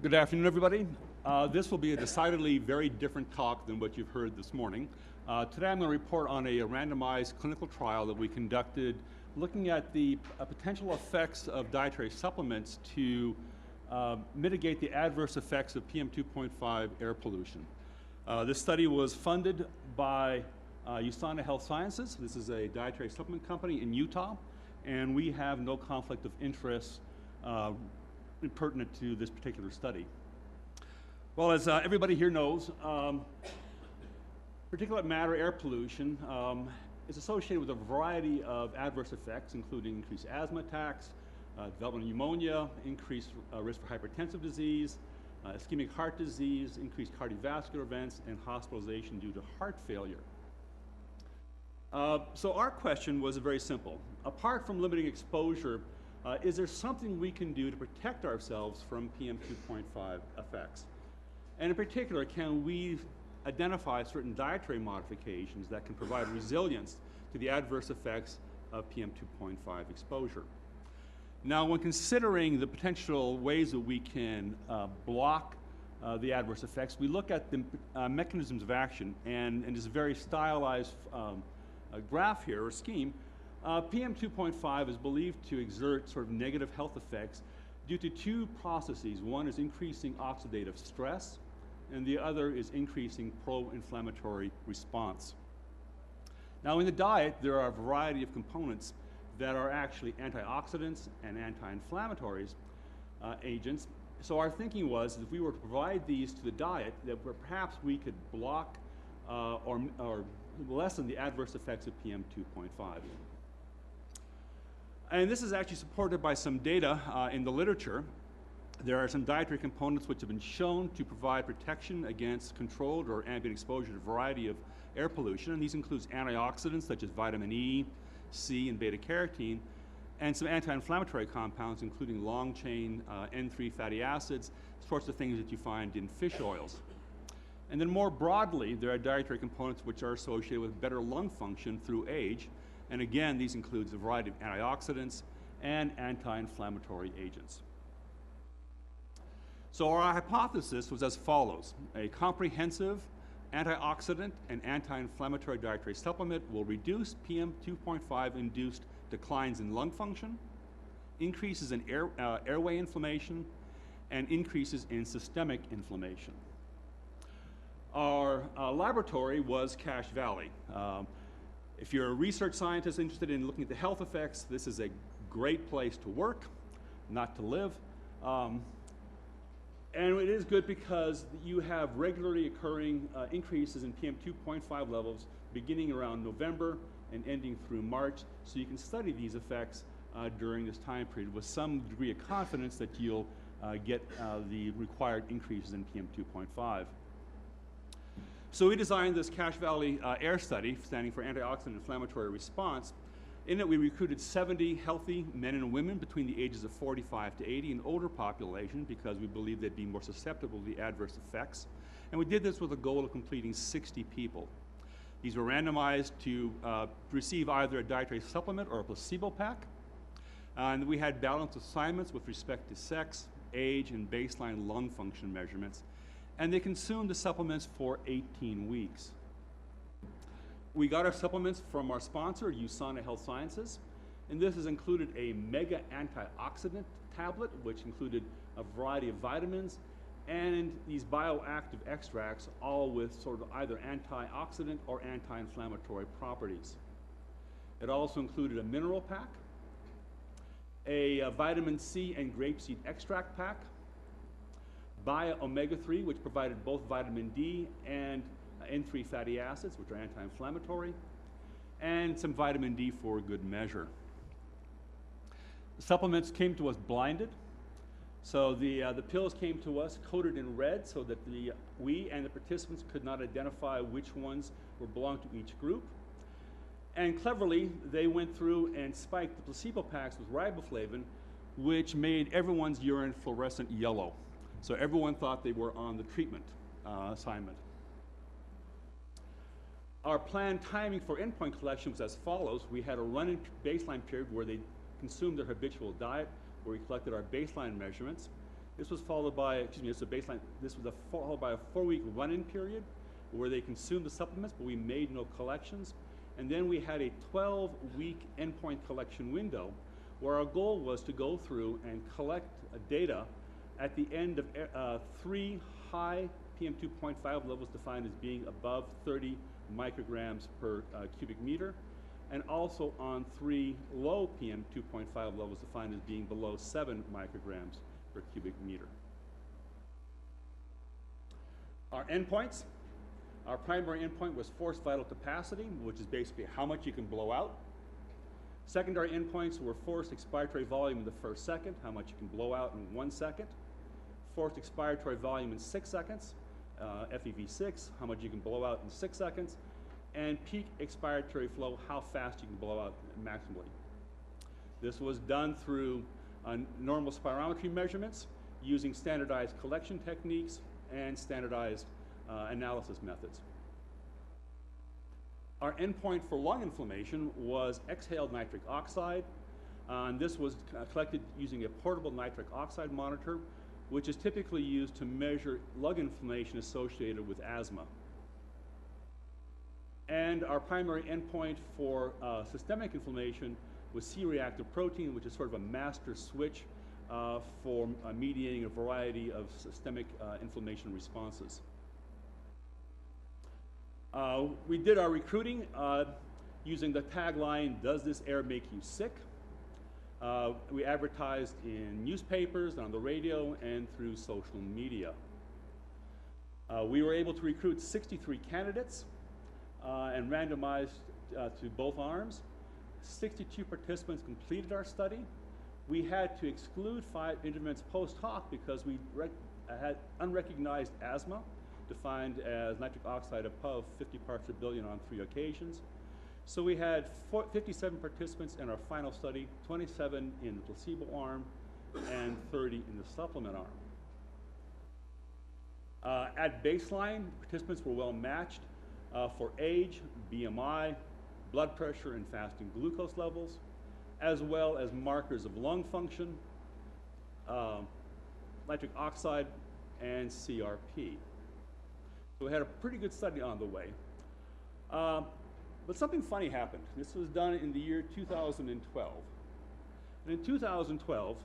Good afternoon, everybody. This will be a decidedly very different talk than what you've heard this morning. Today I'm going to report on a randomized clinical trial that we conducted looking at the potential effects of dietary supplements to mitigate the adverse effects of PM2.5 air pollution. This study was funded by USANA Health Sciences. This is a dietary supplement company in Utah, and we have no conflict of interest pertinent to this particular study. Well, as everybody here knows, particulate matter air pollution is associated with a variety of adverse effects, including increased asthma attacks, development of pneumonia, increased risk for hypertensive disease, ischemic heart disease, increased cardiovascular events, and hospitalization due to heart failure. So our question was very simple. Apart from limiting exposure, is there something we can do to protect ourselves from PM2.5 effects? And in particular, can we identify certain dietary modifications that can provide resilience to the adverse effects of PM2.5 exposure? Now, when considering the potential ways that we can block the adverse effects, we look at the mechanisms of action, and in this very stylized graph here, or scheme, PM2.5 is believed to exert sort of negative health effects due to two processes. One is increasing oxidative stress, and the other is increasing pro-inflammatory response. Now, in the diet, there are a variety of components that are actually antioxidants and anti-inflammatories agents. So our thinking was, if we were to provide these to the diet, that perhaps we could block or lessen the adverse effects of PM2.5. And this is actually supported by some data in the literature. There are some dietary components which have been shown to provide protection against controlled or ambient exposure to a variety of air pollution, and these includes antioxidants such as vitamin E, C, and beta-carotene, and some anti-inflammatory compounds including long-chain N3 fatty acids, sorts of things that you find in fish oils. And then more broadly, there are dietary components which are associated with better lung function through age, and again, these include a variety of antioxidants and anti-inflammatory agents. So our hypothesis was as follows. A comprehensive antioxidant and anti-inflammatory dietary supplement will reduce PM2.5 induced declines in lung function, increases in airway inflammation, and increases in systemic inflammation. Our laboratory was Cache Valley. If you're a research scientist interested in looking at the health effects, this is a great place to work, not to live. And it is good because you have regularly occurring increases in PM2.5 levels beginning around November and ending through March, so you can study these effects during this time period with some degree of confidence that you'll get the required increases in PM2.5. So we designed this Cache Valley AIR study, standing for Antioxidant Inflammatory Response. In it, we recruited 70 healthy men and women between the ages of 45 to 80, an older population, because we believe they'd be more susceptible to the adverse effects. And we did this with a goal of completing 60 people. These were randomized to receive either a dietary supplement or a placebo pack. And we had balanced assignments with respect to sex, age, and baseline lung function measurements. And they consumed the supplements for 18 weeks. We got our supplements from our sponsor, USANA Health Sciences, and this has included a mega antioxidant tablet, which included a variety of vitamins and these bioactive extracts, all with sort of either antioxidant or anti-inflammatory properties. It also included a mineral pack, a vitamin C and grapeseed extract pack, Bio omega-3, which provided both vitamin D and N3 fatty acids, which are anti-inflammatory, and some vitamin D for good measure. The supplements came to us blinded. So the pills came to us coded in red so that we and the participants could not identify which ones belonged to each group. And cleverly, they went through and spiked the placebo packs with riboflavin, which made everyone's urine fluorescent yellow. So everyone thought they were on the treatment assignment. Our planned timing for endpoint collection was as follows. We had a run-in baseline period where they consumed their habitual diet, where we collected our baseline measurements. This was followed by, it's a baseline, this was followed by a 4-week run-in period where they consumed the supplements, but we made no collections. And then we had a 12-week endpoint collection window where our goal was to go through and collect data at the end of 3 high PM2.5 levels defined as being above 30 micrograms per cubic meter, and also on 3 low PM2.5 levels defined as being below 7 micrograms per cubic meter. Our endpoints. Our primary endpoint was forced vital capacity, which is basically how much you can blow out. Secondary endpoints were forced expiratory volume in the first second, how much you can blow out in 1 second. Forced expiratory volume in 6 seconds, FEV6, how much you can blow out in 6 seconds. And peak expiratory flow, how fast you can blow out maximally. This was done through normal spirometry measurements using standardized collection techniques and standardized analysis methods. Our endpoint for lung inflammation was exhaled nitric oxide. And this was collected using a portable nitric oxide monitor, which is typically used to measure lung inflammation associated with asthma. And our primary endpoint for systemic inflammation was C-reactive protein, which is sort of a master switch for mediating a variety of systemic inflammation responses. We did our recruiting using the tagline, "Does this air make you sick?" We advertised in newspapers, on the radio, and through social media. We were able to recruit 63 candidates and randomized to both arms. 62 participants completed our study. We had to exclude 5 individuals post hoc because we had unrecognized asthma, defined as nitric oxide above 50 parts per billion on 3 occasions. So we had 57 participants in our final study, 27 in the placebo arm, and 30 in the supplement arm. At baseline, participants were well matched for age, BMI, blood pressure, and fasting glucose levels, as well as markers of lung function, nitric oxide, and CRP. So we had a pretty good study on the way. But something funny happened. This was done in the year 2012. And in 2012,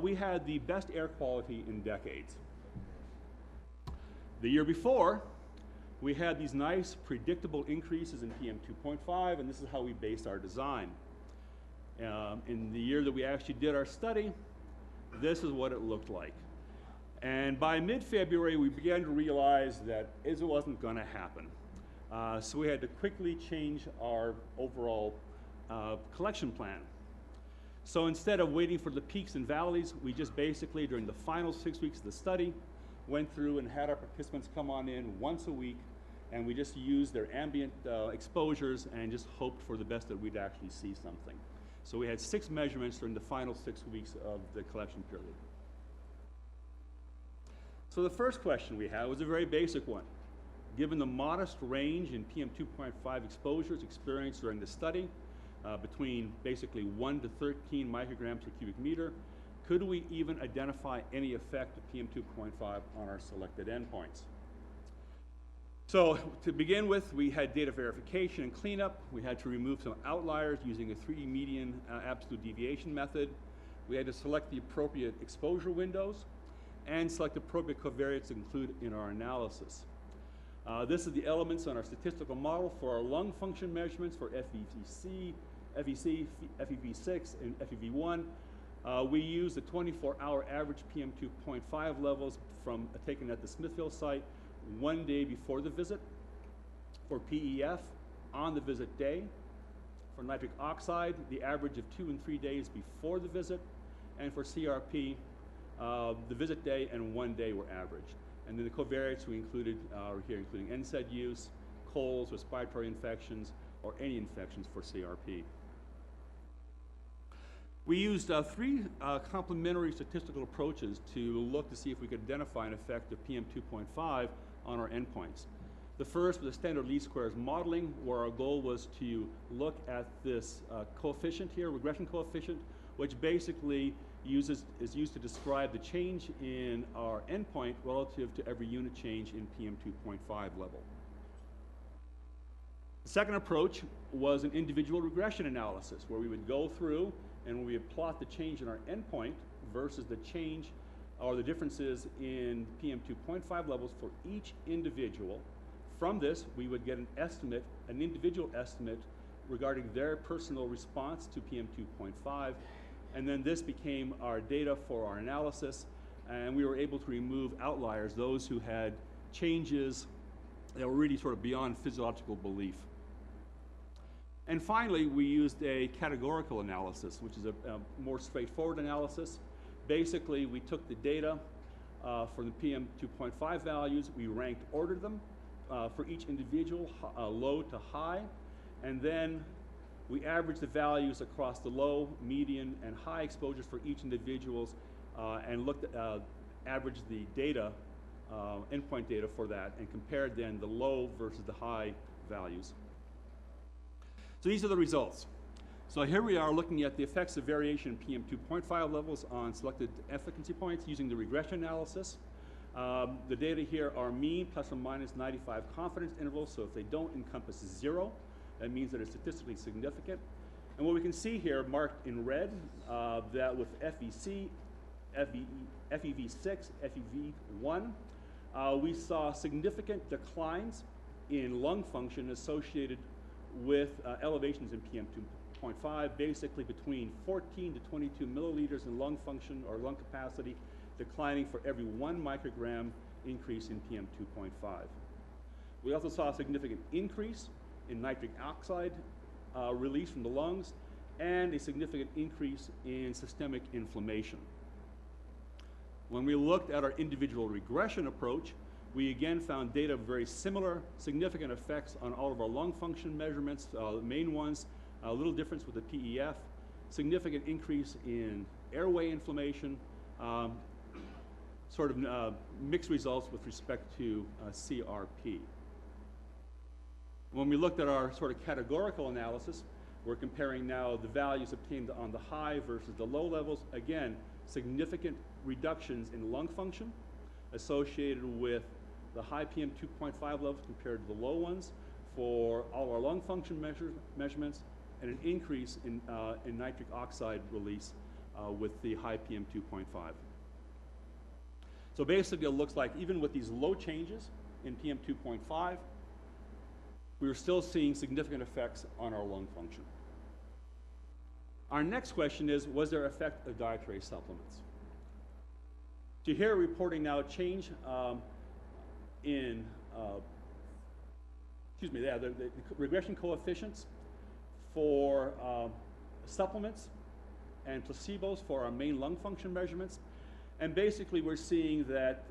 we had the best air quality in decades. The year before, we had these nice predictable increases in PM2.5, and this is how we based our design. In the year that we actually did our study, this is what it looked like. And by mid-February, we began to realize that it wasn't going to happen. So we had to quickly change our overall collection plan. So instead of waiting for the peaks and valleys, we just basically, during the final 6 weeks of the study, went through and had our participants come on in once a week, and we just used their ambient exposures and just hoped for the best that we'd actually see something. So we had 6 measurements during the final 6 weeks of the collection period. So the first question we had was a very basic one. Given the modest range in PM2.5 exposures experienced during the study, between basically 1 to 13 micrograms per cubic meter, could we even identify any effect of PM2.5 on our selected endpoints? So to begin with, we had data verification and cleanup. We had to remove some outliers using a 3D median absolute deviation method. We had to select the appropriate exposure windows and select appropriate covariates to include in our analysis. This is the elements on our statistical model for our lung function measurements for FEC, FEV6, and FEV1. We used the 24-hour average PM2.5 levels from taken at the Smithfield site 1 day before the visit. For PEF, on the visit day. For nitric oxide, the average of 2 and 3 days before the visit. And for CRP, the visit day and 1 day were averaged. And then the covariates we included are here, including NSAID use, colds, respiratory infections, or any infections for CRP. We used 3 complementary statistical approaches to look to see if we could identify an effect of PM2.5 on our endpoints. The first was the standard least squares modeling, where our goal was to look at this coefficient here, regression coefficient, which basically is used to describe the change in our endpoint relative to every unit change in PM 2.5 level. The second approach was an individual regression analysis, where we would go through and we would plot the change in our endpoint versus the change or the differences in PM 2.5 levels for each individual. From this, we would get an estimate, an individual estimate regarding their personal response to PM 2.5, and then this became our data for our analysis, and we were able to remove outliers, those who had changes that were really sort of beyond physiological belief. And finally, we used a categorical analysis, which is a more straightforward analysis. Basically, we took the data for the PM 2.5 values, we ranked ordered them for each individual, low to high, and then we averaged the values across the low, median, and high exposures for each individuals and looked at, averaged the data, endpoint data for that, and compared then the low versus the high values. So these are the results. So here we are looking at the effects of variation in PM 2.5 levels on selected efficacy points using the regression analysis. The data here are mean plus or minus 95 confidence intervals, so if they don't encompass 0, that means that it's statistically significant. And what we can see here, marked in red, that with FVC, FEV6, FEV1, we saw significant declines in lung function associated with elevations in PM 2.5, basically between 14 to 22 milliliters in lung function or lung capacity, declining for every 1 microgram increase in PM 2.5. We also saw a significant increase in nitric oxide release from the lungs and a significant increase in systemic inflammation. When we looked at our individual regression approach, we again found data of very similar significant effects on all of our lung function measurements, the main ones, a little difference with the PEF, significant increase in airway inflammation, sort of mixed results with respect to CRP. When we looked at our sort of categorical analysis, we're comparing now the values obtained on the high versus the low levels. Again, significant reductions in lung function associated with the high PM 2.5 levels compared to the low ones for all our lung function measurements, and an increase in nitric oxide release with the high PM 2.5. So basically it looks like even with these low changes in PM 2.5, we were still seeing significant effects on our lung function. Our next question is, was there effect of dietary supplements? So here we're reporting now change in, the regression coefficients for supplements and placebos for our main lung function measurements. And basically we're seeing that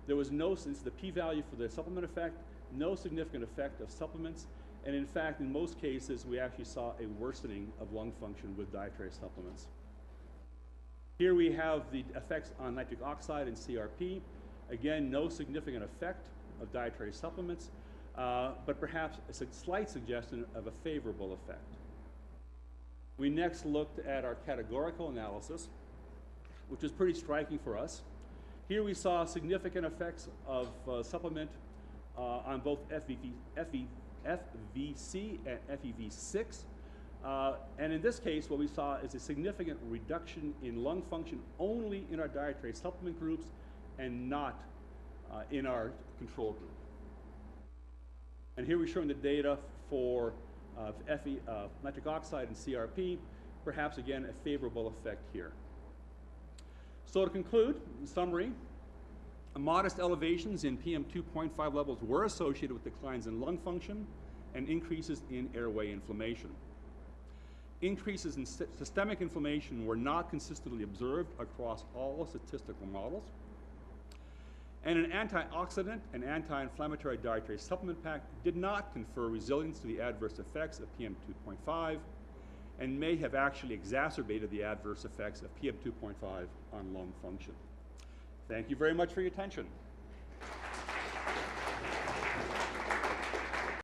there was no, since the p-value for the supplement effect, no significant effect of supplements. And in fact, in most cases, we actually saw a worsening of lung function with dietary supplements. Here we have the effects on nitric oxide and CRP. Again, no significant effect of dietary supplements, but perhaps a slight suggestion of a favorable effect. We next looked at our categorical analysis, which was pretty striking for us. Here we saw significant effects of supplement on both FVC and FEV6. And in this case, what we saw is a significant reduction in lung function only in our dietary supplement groups and not in our control group. And here we're showing the data for nitric oxide and CRP, perhaps again a favorable effect here. So to conclude, in summary, modest elevations in PM 2.5 levels were associated with declines in lung function and increases in airway inflammation. Increases in systemic inflammation were not consistently observed across all statistical models. And an antioxidant and anti-inflammatory dietary supplement pack did not confer resilience to the adverse effects of PM 2.5 and may have actually exacerbated the adverse effects of PM 2.5 on lung function. Thank you very much for your attention.